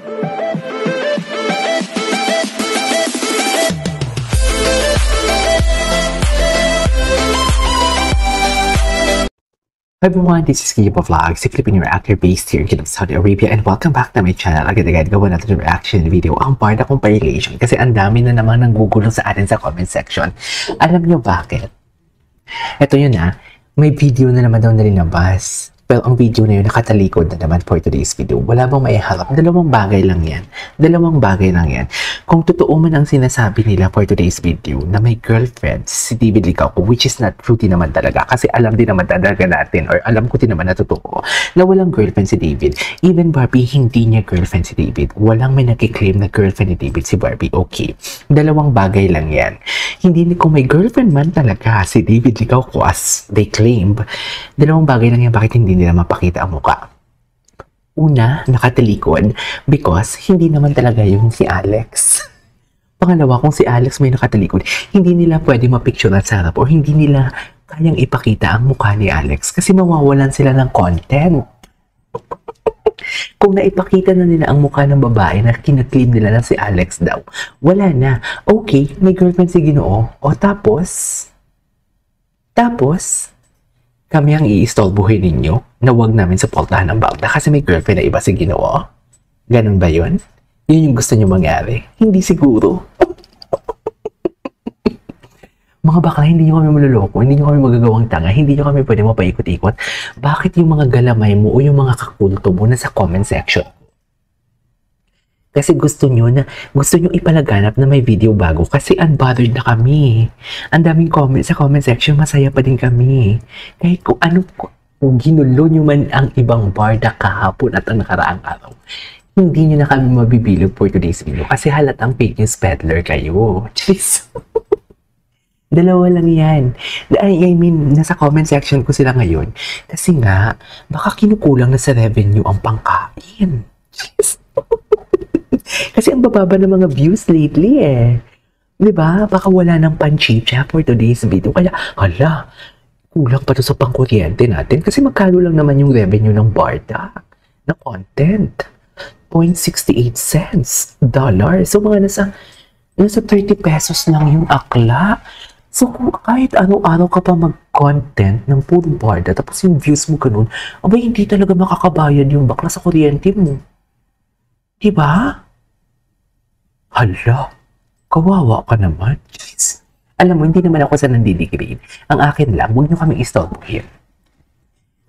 Hi everyone, this is Kibo Vlogs, a Filipino reactor based here in Saudi Arabia, and welcome back to my channel. Agad-agad gawa natin yung reaction video ang Barda compilation kasi ang dami na naman nanggugulo sa atin sa comment section. Alam niyo bakit? Ito yun may video na naman daw nalinabas. Pero ang video na yun nakatalikod na naman for today's video. Wala bang maiharap? Dalawang bagay lang yan. Kung totoo man ang sinasabi nila for today's video na may girlfriend si David Licauco, which is not true din naman talaga. Kasi alam din naman talaga natin, or alam ko din naman na totoo, na walang girlfriend si David. Even Barbie, hindi niya girlfriend si David. Walang may nakiklaim na girlfriend ni David si Barbie. Okay. Dalawang bagay lang yan. Hindi kung may girlfriend man talaga si David Licauco as they claim, dalawang bagay lang yan bakit hindi nila mapakita ang mukha. Una, nakatalikod because hindi naman talaga yung si Alex. Pangalawa, kung si Alex may nakatalikod, hindi nila pwede mapicture at sarap or hindi nila kayang ipakita ang mukha ni Alex kasi mawawalan sila ng content. Kung naipakita na nila ang mukha ng babae na kinaklaim nila na si Alex daw, wala na. Okay, may girlfriend si Ginoo. O tapos, kami ang iistolbuhin ninyo na huwag namin suportahan ang Barda kasi may girlfriend na iba si Ginoo. Ganun ba yun? Yun yung gusto nyo mangyari? Hindi siguro. Mga bakla, hindi nyo kami maluloko, hindi nyo kami magagawang tanga, hindi nyo kami pwede mapaikot-ikot. Bakit yung mga galamay mo o yung mga kakulto mo na sa comment section? Kasi gusto nyo ipalaganap na may video bago kasi unbothered na kami. Ang daming comment sa comment section, masaya pa din kami. Kahit kung ginulo nyo man ang ibang Barda kahapon at ang nakaraang araw, hindi nyo na kami mabibilog for today's video kasi halatang fake news peddler kayo. Jeez. Dalawa lang yan. I mean, nasa comment section ko sila ngayon. Kasi nga, baka kinukulang na sa revenue ang pangkain. Jeez. Kasi ang bababa ng mga views lately Diba? Baka wala ng pan-chicha for today's video. Kaya, kulang pa to sa pangkuryente natin. Kasi magkano lang naman yung revenue ng Barda na content. 0.68 cents dollar. So, mga nasa 30 pesos lang yung akla. So, kung kahit araw-araw ka pa mag-content ng puro Barda, tapos yung views mo ganun, abay, hindi talaga makakabayad yung bakla sa kuryente mo. Diba? Hala, kawawa ka naman. Jeez. Alam mo, hindi naman ako sa nandidegrade. Ang akin lang, huwag nyo kami istorbohin.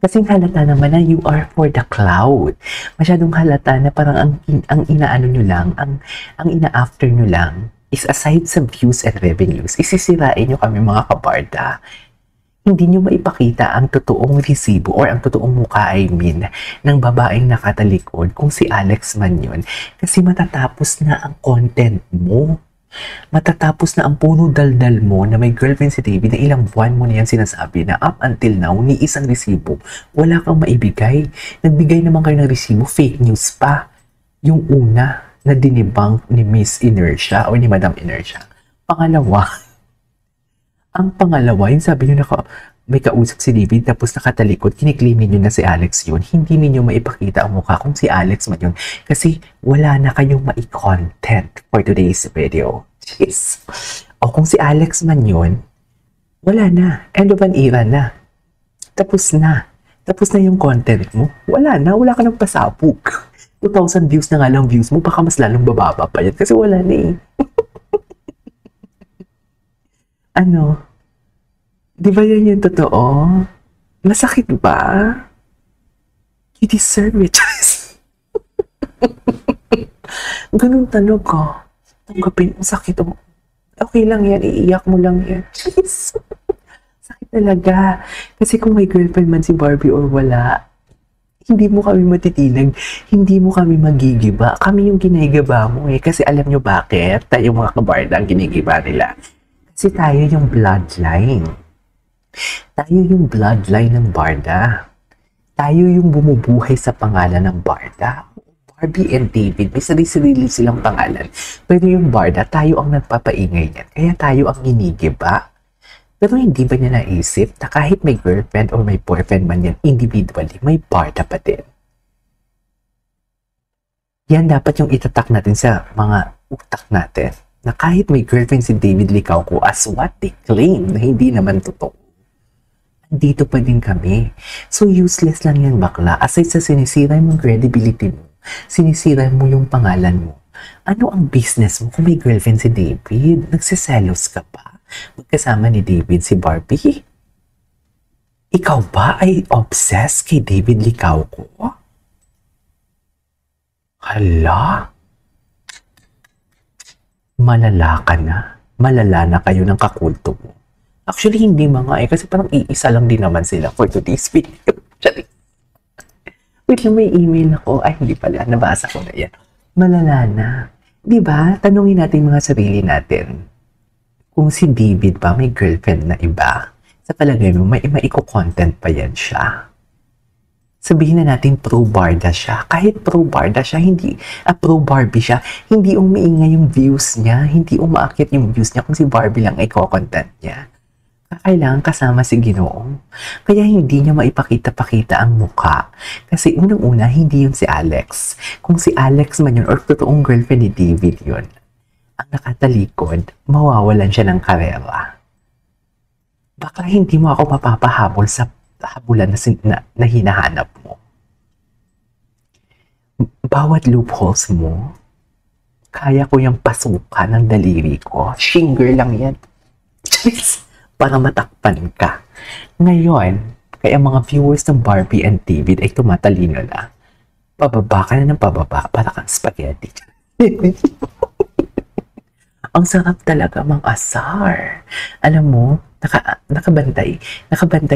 Kasing halata naman na you are for the cloud. Masyadong halata na parang ang inaano nyo lang, ang ina-after nyo lang is aside sa views and revenues, isisirain nyo kami mga kabarda. Hindi nyo maipakita ang totoong resibo or ang totoong mukha, ng babaeng nakatalikod kung si Alex man yun. Kasi matatapos na ang content mo. Matatapos na ang puno daldal mo na may girlfriend si David na ilang buwan mo na yan sinasabi na up until now, ni isang resibo, wala kang maibigay. Nagbigay naman kayo ng resibo, fake news pa. Yung una na dinibang ni Miss Inertia o ni Madam Inertia. Ang pangalawa, yung sabi nyo may kausap si David tapos nakatalikod, kiniklaim nyo na si Alex yun. Hindi ninyo maipakita ang mukha kung si Alex man yun. Kasi wala na kayong mai-content for today's video. Jeez. O kung si Alex man yun, wala na. End of an era na. Tapos na. Tapos na yung content mo. Wala na. Wala ka nang pasabog. 2,000 views na nga lang views mo. Baka mas lalong bababa pa yan. Kasi wala na Di ba yan yung totoo? Masakit ba? You deserve it. Ganun talaga. Tanggapin ang sakit mo. Okay lang yan, iiyak mo lang yan. Jeez. Sakit talaga. Kasi kung may girlfriend man si Barbie or wala, hindi mo kami matitinag, hindi mo kami magigiba. Kami yung ginigiba mo Kasi alam nyo bakit? Tayo mga kabarda ang ginigiba nila. Kasi tayo yung bloodline. Tayo yung bloodline ng Barda. Tayo yung bumubuhay sa pangalan ng Barda. Barbie and David, may sarili-sarili silang pangalan. Pero yung Barda, tayo ang nagpapaingay niyan. Kaya tayo ang ginigiba. Pero hindi ba niya naisip na kahit may girlfriend or may boyfriend man yan individually, may Barda pa din? Yan dapat yung itatak natin sa mga utak natin. Na kahit may girlfriend si David Licauco as what they claim na hindi naman totoo. Dito pa din kami. So useless lang yan bakla. Aside sa sinisira yung credibility mo, sinisira mo yung pangalan mo. Ano ang business mo kung may girlfriend si David? Nagsiselos ka pa? Magkasama ni David si Barbie? Ikaw ba ay obsessed kay David Licauco? Hala? Malala ka na. Malala na kayo ng kakulto mo. Actually, hindi mga kasi parang iisa lang din naman sila for today's video. Wait lang, may email ako. Ay, hindi pala. Nabasa ko na yan. Malala na. Diba? Tanungin natin mga sarili natin. Kung si David pa may girlfriend na iba, sa palagay mo, may maiko-content pa yan siya. Sabihin na natin pro-Barda siya. Kahit pro-Barda siya, hindi, pro-Barbie siya, hindi umiingay yung views niya, hindi umaakit yung views niya kung si Barbie lang ay content niya. Kailangan kasama si Ginoo. Kaya hindi niya maipakita-pakita ang mukha. Kasi unang-una, hindi yun si Alex. Kung si Alex man yun or totoong girlfriend ni David yun, ang nakatalikod, mawawalan siya ng karera. Baka hindi mo ako mapapahabol sa habulan na hinahanap mo. Bawat loopholes mo, kaya ko yung pasukan ng daliri ko. Shinger lang yan. Para matakpan ka. Ngayon, kaya mga viewers ng Barbie and David ay tumatalino na. Pababa ka na ng pababa para kang spaghetti. Ang sarap talaga mang asar. Alam mo, nakabantay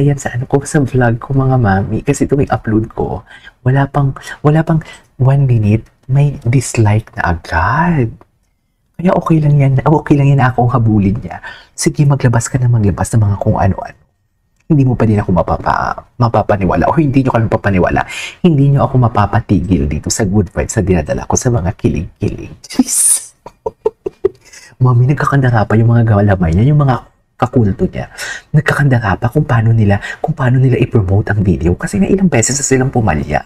yan sa ko sa vlog ko mga mami kasi tuwing upload ko, wala pang 1 minute may dislike na agad. Kaya okay lang yan na akong habulin niya. Sige, maglabas ka ng mga kung ano-ano. Hindi mo pa din ako mapapaniwala o hindi nyo kami mapapaniwala. Hindi nyo ako mapapatigil dito sa good vibes sa dinadala ko sa mga kilig-kilig. Jeez. Mami, nagkakandara pa yung mga galamay niya, yung mga kakulto niya. Nagkakandara pa kung paano nila i-promote ang video. Kasi nga ilang beses na silang pumalya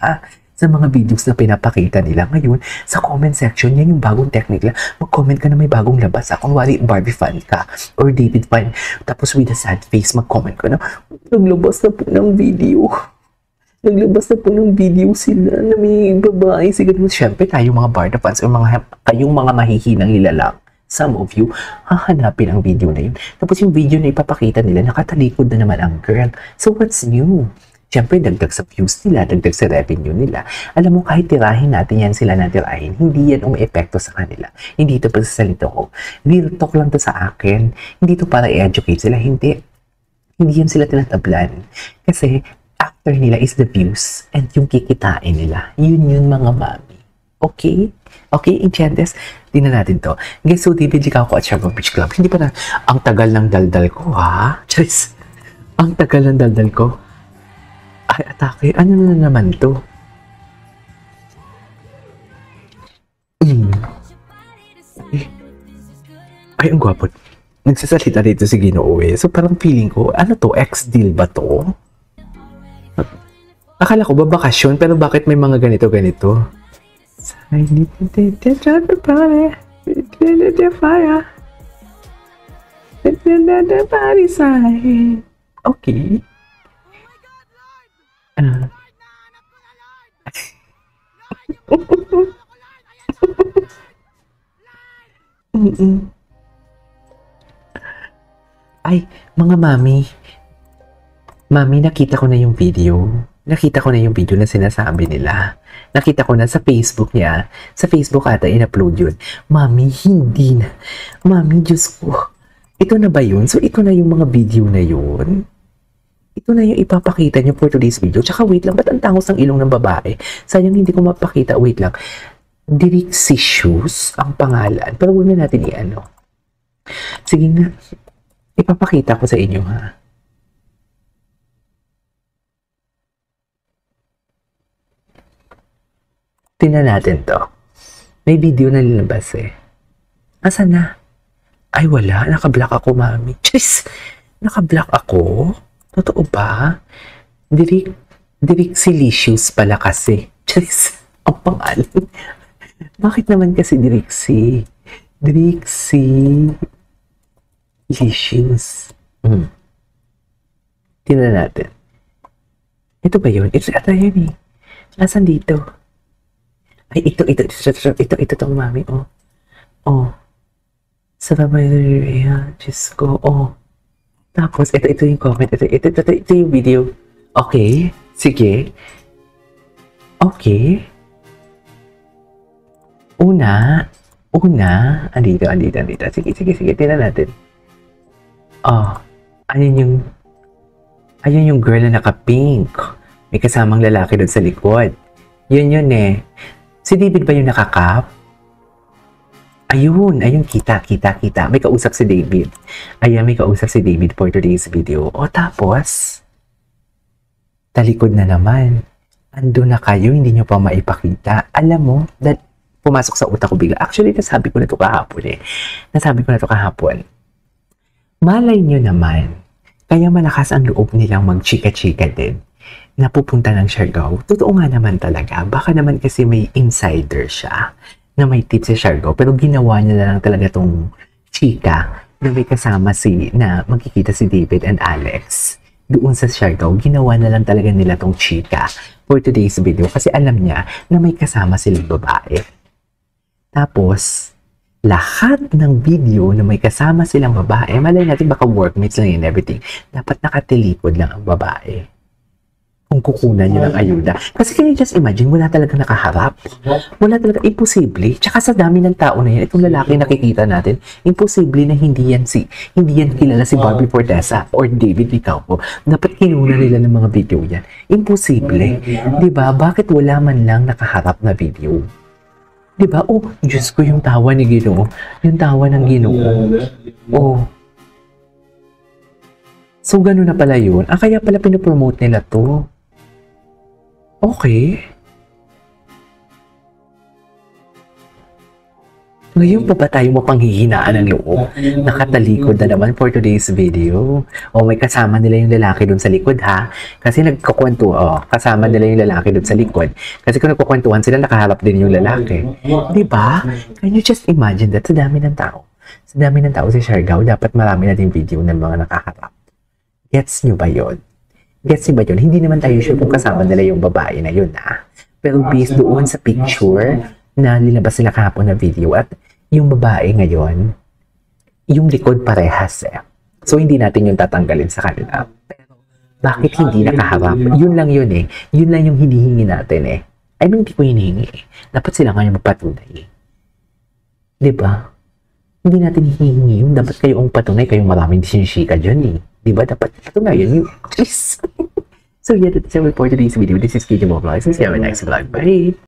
sa mga videos na pinapakita nila. Ngayon, sa comment section, yan yung bagong technique lang. Mag-comment ka na may bagong labas. Kunwari, Barbie fan ka or David fan. Tapos with a sad face, mag-comment ka na, naglabas na po ng video. Naglabas na po ng video sila na may babae. Sige, siyempre, tayo mga Barda fans o kayong mga mahihinang nilalang. Some of you, hahanapin ang video na yun. Tapos yung video na ipapakita nila, nakatalikod na naman ang girl. So what's new? Siyempre, dagdag sa views nila, dagdag sa revenue nila. Alam mo, kahit tirahin natin yan sila na tirahin, hindi yan umi-epekto sa kanila. Hindi ito pa sa salito ko. Real talk lang to sa akin. Hindi ito para i-educate sila. Hindi yan sila tinatablan. Kasi, after nila is the views and yung kikitain nila. Yun mga mami. Okay? Okay, Enchantes? Tingnan natin to. Guys, so David Licauco at Sugar Beach Club. Hindi pa na, ang tagal ng daldal ko, ha? Charis, ang tagal ng daldal ko. Ay, atake. Ano na naman to? Ay, ang gwapo. Nagsasalita dito si Ginoo eh. So parang feeling ko, ano to? Ex-deal ba to? Akala ko ba bakasyon, pero bakit may mga ganito-ganito? I need to turn the party, the fire, the party side. Okay. Ay, mga mami. Mami, nakita ko na yung video. Nakita ko na yung video na sinasabi nila. Nakita ko na sa Facebook niya. Sa Facebook ata in-upload yun. Mami, hindi na. Mami, Diyos ko. Ito na ba yun? So, ito na yung mga video na yun? Ito na yung ipapakita niyo for today's video. Tsaka wait lang, ba't ang tangos ng ilong ng babae? Sayang hindi ko mapakita. Wait lang. Dirixicious ang pangalan. Pero huwag na natin i-ano. Sige nga. Ipapakita ko sa inyo, ha? Tingnan natin to. May video na linabas eh. Asan na? Ay, wala. Naka-block ako, mami. Jeez! Naka-block ako? Totoo ba? Dirixilicious pala kasi. Jeez! Ang pangalan. Bakit naman kasi Drixie? Drixie issues. Tingnan natin. Ito ba yun? Ito yun eh. Nasaan dito? Ay, ito tong mami, oh. Oh. Sa babae, ayan, Diyos ko, oh. Tapos, ito yung comment, ito yung video. Okay, sige. Okay. Una, andito. Sige, tingnan natin. Oh, ayun yung girl na naka-pink. May kasamang lalaki doon sa likod. Yun eh. Si David ba yung nakakap? Ayun, kita. May kausap si David. Ayan, may kausap si David for today's video. O tapos, talikod na naman. Ando na kayo, hindi nyo pa maipakita. Alam mo, that pumasok sa utak ko bigla. Actually, nasabi ko na ito kahapon. Malay nyo naman, kaya malakas ang loob nilang magchika-chika din na pupunta ng Siargao. Totoo nga naman talaga. Baka naman kasi may insider siya na may tips si Siargao, pero ginawa niya na lang talaga tong chika na may kasama na magkikita si David and Alex. Doon sa Siargao, ginawa na lang talaga nila tong chika for today's video kasi alam niya na may kasama silang babae. Tapos, lahat ng video na may kasama silang babae, malay natin baka workmates lang and everything, dapat nakatilikod lang ang babae kung kukunan niya ng ayuda. Kasi can you just imagine, wala talaga nakaharap. Wala talaga, imposible. Tsaka sa dami ng tao na yan, itong lalaki nakikita natin, imposible na hindi yan kilala si Barbie Fortesa or David Licauco. Dapat kinuna nila ng mga video yan. Imposible. Diba? Bakit wala man lang nakaharap na video? Diba? Oh, Diyos ko, yung tawa ni Ginoo. Yung tawa ng Ginoo. Oh. So, gano'n na pala yun. Kaya pala pinopromote nila to. Okay. Ngayon pa ba tayo mapanghihinaan ng loob? Nakatalikod na naman for today's video. O, may kasama nila yung lalaki dun sa likod, ha? Kasi nagkukwento, kasama nila yung lalaki dun sa likod. Kasi kung nagkukwentuhan sila, nakaharap din yung lalaki. Diba? Can you just imagine that? Sa dami ng tao. Sa dami ng tao sa Siargao, dapat marami na din video ng mga nakaharap. Gets nyo ba yun? Hindi naman tayo sure kung kasama nila yung babae na yun, ha? Pero based doon sa picture na linabas nila kahapon na video at yung babae ngayon, yung likod parehas eh. So, hindi natin yung tatanggalin sa kanila. Pero, bakit hindi nakaharap? Yun lang yun eh. Yun lang yung hinihingi natin eh. I mean, hindi ko hinihingi eh. Dapat sila ngayon magpatunay eh. Diba? Hindi natin hinihingi yun. Dapat kayong patunay, kayong maraming disinshika dyan eh. Diba? Dapat patunayan yun. Please. So, yeah, that's it for today's video. This is KJ Mo Vlogs. See you in my next vlog. Bye!